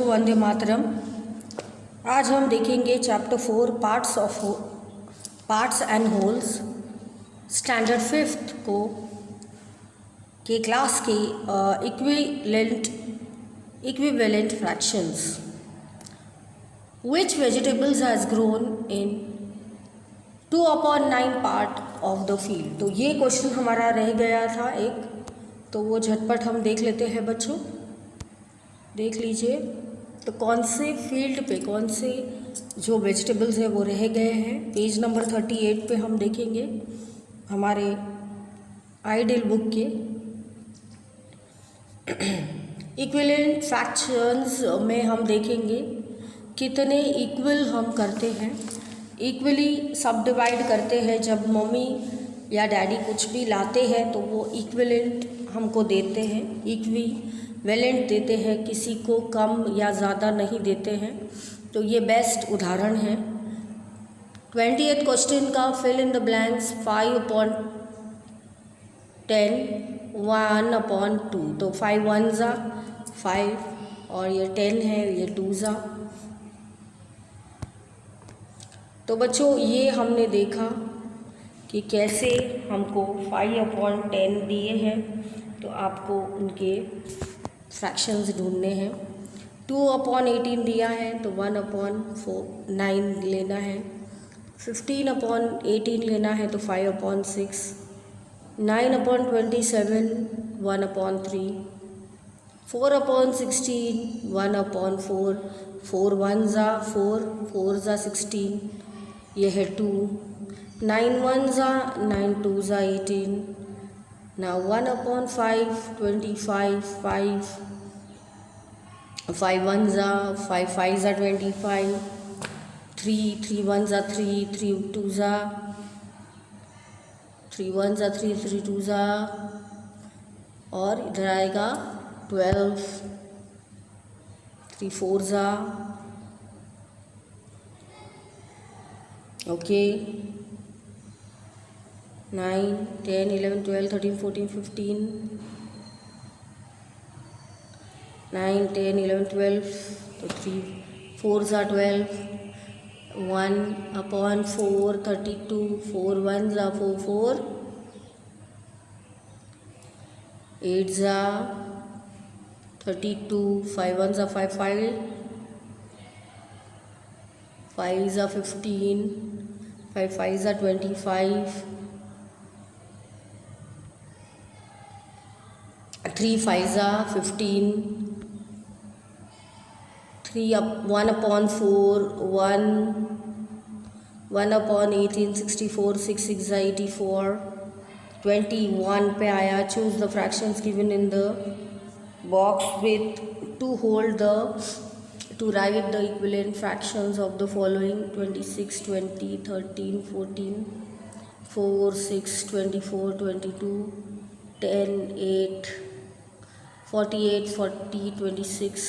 वंदे मातरम। आज हम देखेंगे chapter 4 parts and holes standard 5th को के क्लास के equivalent fractions. Which vegetables has grown in 2/9 part of the field. तो ये क्वेश्चन हमारा रह गया था एक, तो वो झटपट हम देख लेते हैं बच्चों, देख लीजिए। तो कौन से फील्ड पे कौन से जो वेजिटेबल्स हैं वो रह गए हैं, पेज नंबर 38 पे हम देखेंगे हमारे आइडियल बुक के। इक्विवेलेंट फ्रैक्शंस में हम देखेंगे कितने इक्वल हम करते हैं, इक्वली सब डिवाइड करते हैं। जब मम्मी या डैडी कुछ भी लाते हैं तो वो इक्विवेलेंट हमको देते हैं, इक्विवेलेंट देते हैं, किसी को कम या ज़्यादा नहीं देते हैं। तो ये बेस्ट उदाहरण है। 20th क्वेश्चन का फिल इन द ब्लैंक्स 5/10 1/2। तो 5 1 5 और ये 10 है, ये 2 तो बच्चों ये हमने देखा कि कैसे हमको 5/10 दिए हैं, तो आपको उनके फ्रैक्शंस ढूंढने हैं। 2/18 दिया है तो 1/9 लेना है। 15/18 लेना है तो 5/6। 9/27 1/3। 4/16 1/4। 4 1 4, 4 16, यह है 2। 9 1 9 2 18। Now 1/5 25 5। 5 1 5 5 25। 3 1 3 3 2 3 1 3 3 2 और इधर आएगा 12। 3 4 ओके। 9 10 11 12 13 14 15। 9 10 11 12 तो 3 4 12। 1/4 32। 4 1 4 4। 8 32। 5 1 5 5। 5 15। 5 5 25। 3 5 15। 1/4 1 1/18 64। 6 6 84। 21 पे आया। Choose the fractions given in the box with to write the equivalent fractions of the following: 26 20 13 14 4 6 24 22 10 8 48 40 26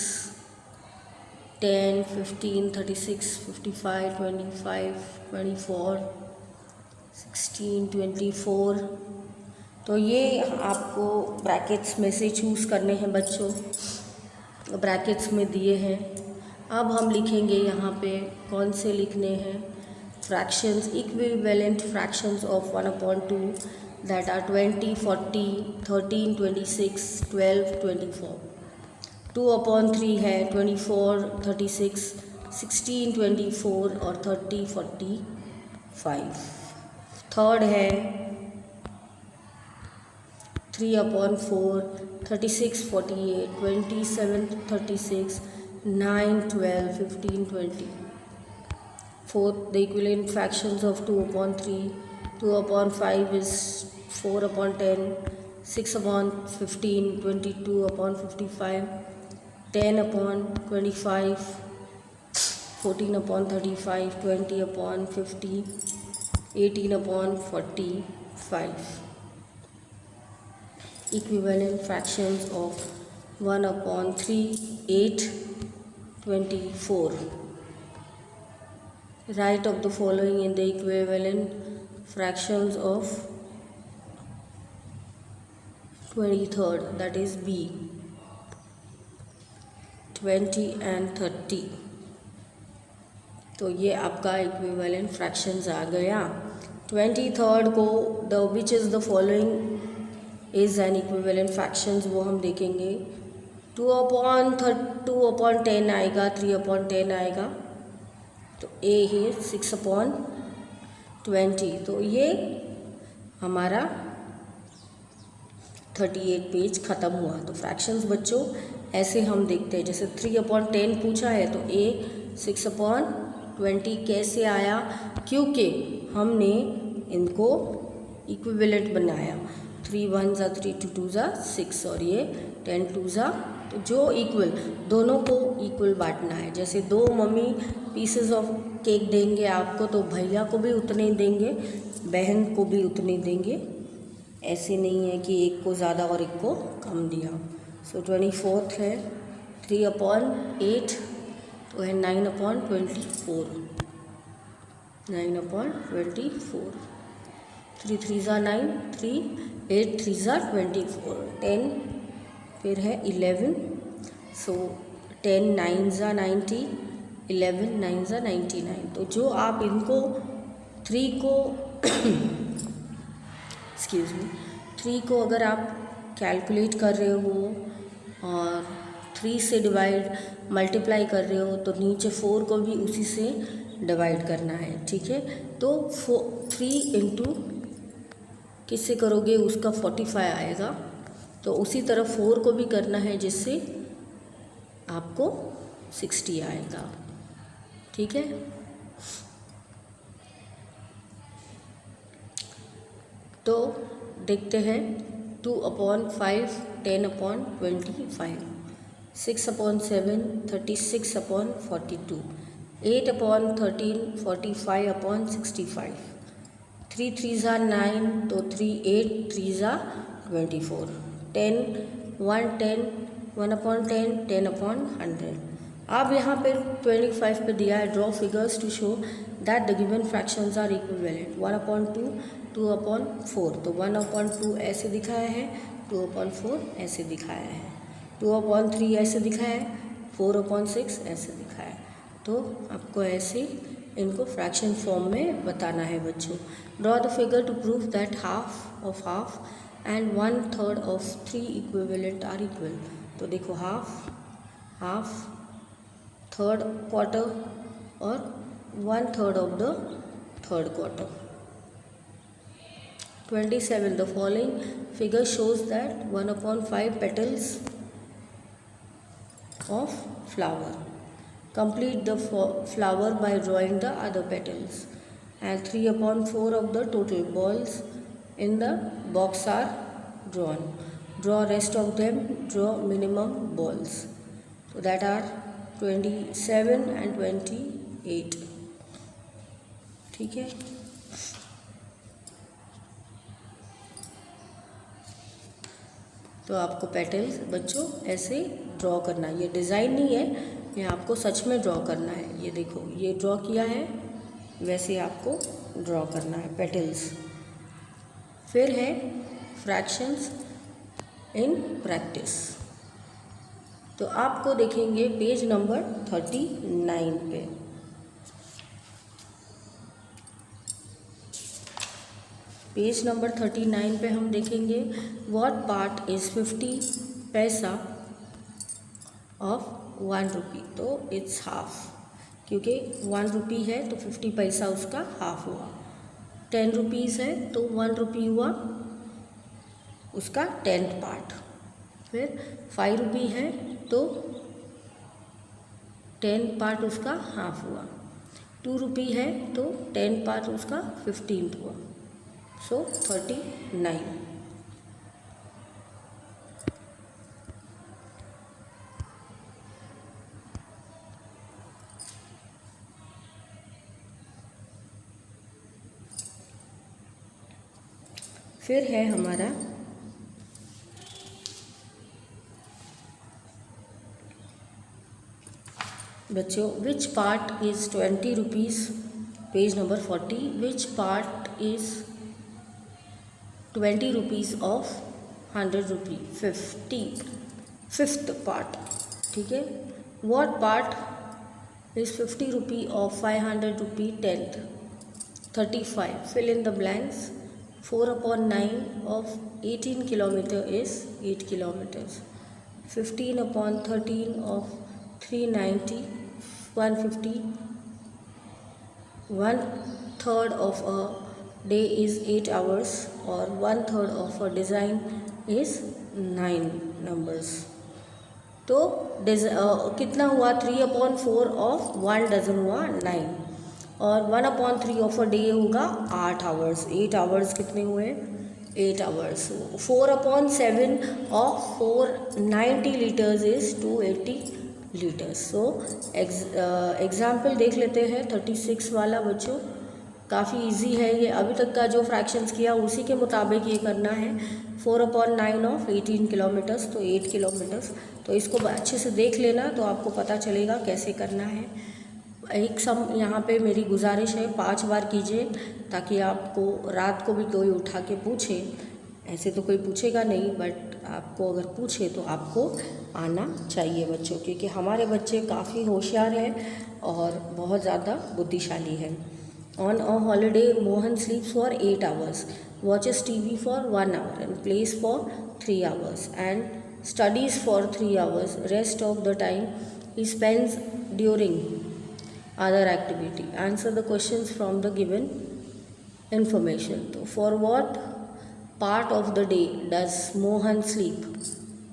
10 15 36 55 25 24 16 24। तो ये आपको ब्रैकेट्स में से चूज़ करने हैं बच्चों, ब्रैकेट्स में दिए हैं। अब हम लिखेंगे यहाँ पे कौन से लिखने हैं fractions, equivalent fractions of 1/2 that are 20 40 13 26 12 24। 2/3 है 24 36 16 24 और 30 45। थर्ड है 3/4 36 48 27 36 9 12 15 20। Fourth, the equivalent fractions of 2/3. 2/5 is 4/10. 6/15 22/55. 10/25 14/35. 20/50 18/45. Equivalent fractions of 1/3 8 24. Write of the following in the equivalent fractions of 23rd, that is B. 20 and 30। तो ये आपका इक्विवेलेंट फ्रैक्शंस आ गया। 23rd को the which is the following is an equivalent fractions, वो हम देखेंगे। 2/10 आएगा, 3/10 आएगा, तो ए है 6/20। तो ये हमारा 38 पेज ख़त्म हुआ। तो फ्रैक्शंस बच्चों ऐसे हम देखते हैं, जैसे 3/10 पूछा है तो ए 6/20 कैसे आया, क्योंकि हमने इनको इक्विवेलेंट बनाया। 3 1 ज़ा 3 2 2 ज़ा 6 और ये 10 2 ज़ा, तो जो इक्वल, दोनों को इक्वल बांटना है। जैसे 2 मम्मी पीसेस ऑफ केक देंगे आपको, तो भैया को भी उतने ही देंगे, बहन को भी उतने देंगे। ऐसे नहीं है कि एक को ज़्यादा और एक को कम दिया। सो 24th है 3/8, तो है 9/24, 9/24। 3 3 ज़ा 9, 3 8 3 ज़ा 24, 10 फिर है 11। सो 10 9 ज़ा 90, 11 9 ज़ा 99। तो जो आप इनको 3 को एक्सक्यूज़ मी 3 को अगर आप कैलकुलेट कर रहे हो और 3 से डिवाइड मल्टीप्लाई कर रहे हो, तो नीचे 4 को भी उसी से डिवाइड करना है, ठीक है। तो 3 इंटू किससे करोगे, उसका 45 आएगा। तो उसी तरह 4 को भी करना है, जिससे आपको 60 आएगा, ठीक है। तो देखते हैं 2/5 10/25, 6/7 36/42, 8/13 45/65, 3 3 ज़ा 9, तो 3 8 3 ज़ा 24, 10 1 10 1/10 10/100। अब यहाँ पे 25 पे दिया है, draw figures to show that the given fractions are equivalent. 1/2 2/4, तो 1/2 ऐसे दिखाया है, 2/4 ऐसे दिखाया है, 2/3 ऐसे दिखाया है, 4/6 ऐसे दिखाया है। तो आपको ऐसे इनको फ्रैक्शन फॉर्म में बताना है बच्चों। Draw the figure to prove that half of half and 1/3 of 3 equivalent are equal. तो देखो हाफ, हाफ, थर्ड क्वार्टर और 1/3 of the third quarter. 27 the following figure shows that 1/5 petals of flower. Complete the flower by drawing the other petals, and 3/4 of the total balls in the box are drawn. Draw rest of them, draw minimum balls. So that are 27 and 28, ठीक है। तो आपको petals बच्चों ऐसे draw करना है, ये design नहीं है, ये आपको सच में ड्रॉ करना है। ये देखो, ये ड्रॉ किया है, वैसे आपको ड्रॉ करना है पेटल्स। फिर है फ्रैक्शंस इन प्रैक्टिस। तो आपको देखेंगे पेज नंबर 39 पे। पेज नंबर 39 पे हम देखेंगे व्हाट पार्ट इज़ 50 पैसा ऑफ 1 रुपी। तो इट्स हाफ, क्योंकि 1 रुपी है तो 50 पैसा उसका हाफ हुआ। 10 रुपीज़ है तो 1 रुपी हुआ उसका 10th पार्ट। फिर 5 रुपी है तो 10 पार्ट उसका हाफ हुआ। 2 रुपी है तो 10 पार्ट उसका 15th हुआ। सो 39। फिर है हमारा बच्चों which part is 20 rupees, page number 40। Which part is 20 rupees of 100 rupee, 5th part, ठीक है। What part is 50 rupee of 500 rupee tenth? 35. Fill in the blanks. 4 upon 9 of 18 kilometer is 8 kilometers. 15 upon 13 of 390, 150. 1/3 of a day is 8 hours, or 1/3 of a design is 9 numbers. तो कितना हुआ? 3/4 of 1 dozen हुआ 9, और 1/3 of a day होगा 8 hours. 8 hours कितने हुए? 8 hours. 4/7 of 490 litres is 280 litres. So example देख लेते हैं 36 वाला बच्चों. काफ़ी इजी है ये. अभी तक का जो फ्रैक्शंस किया उसी के मुताबिक ये करना है. 4/9 ऑफ 18 किलोमीटर्स, तो 8 किलोमीटर्स. तो इसको अच्छे से देख लेना तो आपको पता चलेगा कैसे करना है. एक सम यहाँ पे मेरी गुजारिश है 5 बार कीजिए, ताकि आपको रात को भी कोई उठा के पूछे, ऐसे तो कोई पूछेगा नहीं, बट आपको अगर पूछे तो आपको आना चाहिए बच्चों, क्योंकि हमारे बच्चे काफ़ी होशियार हैं और बहुत ज़्यादा बुद्धिशाली हैं. On a holiday Mohan स्लीप्स for 8 hours, watches TV for 1 our and place for 3 hours and studies for 3 hours. Rest of the time he spends during other activity. Answer the questions from the given information. तो for what part of the day does Mohan sleep?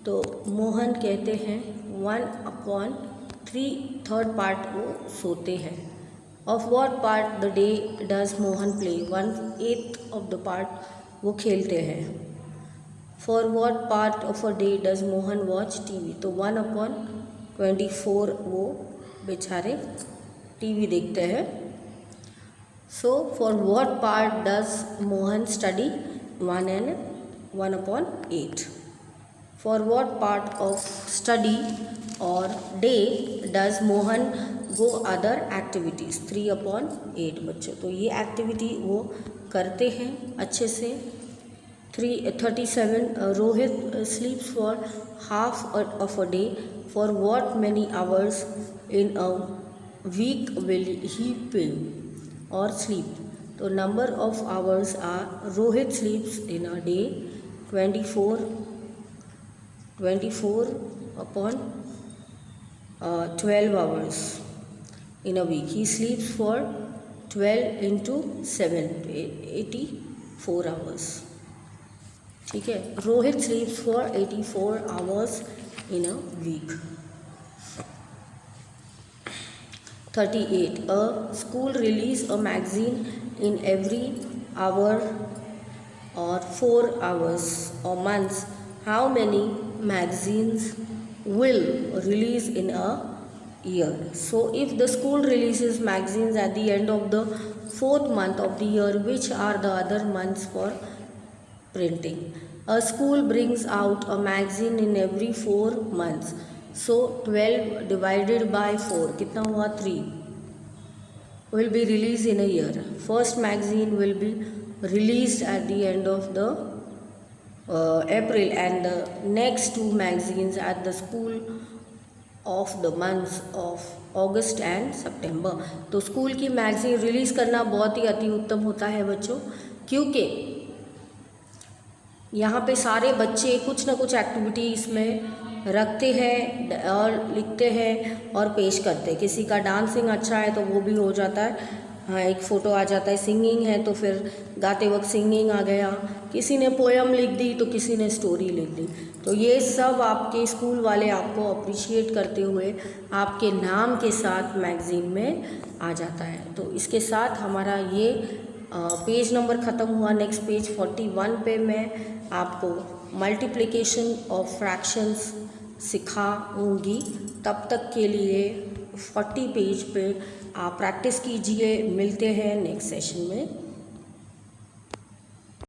तो मोहन कहते हैं 1/3 third part वो सोते हैं. Of what part the day does Mohan play? 1/8 of the part वो खेलते हैं. For what part of a day does Mohan watch TV? तो 1/24 वो बेचारे टीवी देखते हैं. So for what part does Mohan study? 1/8. For what part of study और day does Mohan go other activities? 3/8 बच्चों. तो ये एक्टिविटी वो करते हैं अच्छे से. 37 Rohit स्लीप्स for half of a day. For what many hours in a week will he play or sleep? तो number of hours are Rohit sleeps in a day 24/12 hours. In a week he sleeps for 12 into 7, 84 hours. ठीक है. Rohit sleeps for 84 hours in a week. 38. A school release a magazine in every hour or 4 hours or months. How many magazines will release in a year? So if the school releases magazines at the end of the 4th month of the year, which are the other months for printing? A school brings out a magazine in every 4 months. So 12 divided by 4 कितना हुआ? 3 will be released in a year. First magazine will be released at the end of the April, and the next 2 magazines at the school of the months of August and September. तो school की magazine release करना बहुत ही अति उत्तम होता है बच्चों, क्योंकि यहाँ पे सारे बच्चे कुछ ना कुछ एक्टिविटी इसमें रखते हैं और लिखते हैं और पेश करते हैं. किसी का डांसिंग अच्छा है तो वो भी हो जाता है. हाँ, एक फ़ोटो आ जाता है. सिंगिंग है तो फिर गाते वक्त सिंगिंग आ गया. किसी ने पोएम लिख दी तो किसी ने स्टोरी लिख दी. तो ये सब आपके स्कूल वाले आपको अप्रिशिएट करते हुए आपके नाम के साथ मैगज़ीन में आ जाता है. तो इसके साथ हमारा ये पेज नंबर ख़त्म हुआ. नेक्स्ट पेज 41 पे मैं आपको मल्टीप्लिकेशन ऑफ फ्रैक्शंस सिखाऊंगी. तब तक के लिए 40 पेज पे आप प्रैक्टिस कीजिए. मिलते हैं नेक्स्ट सेशन में.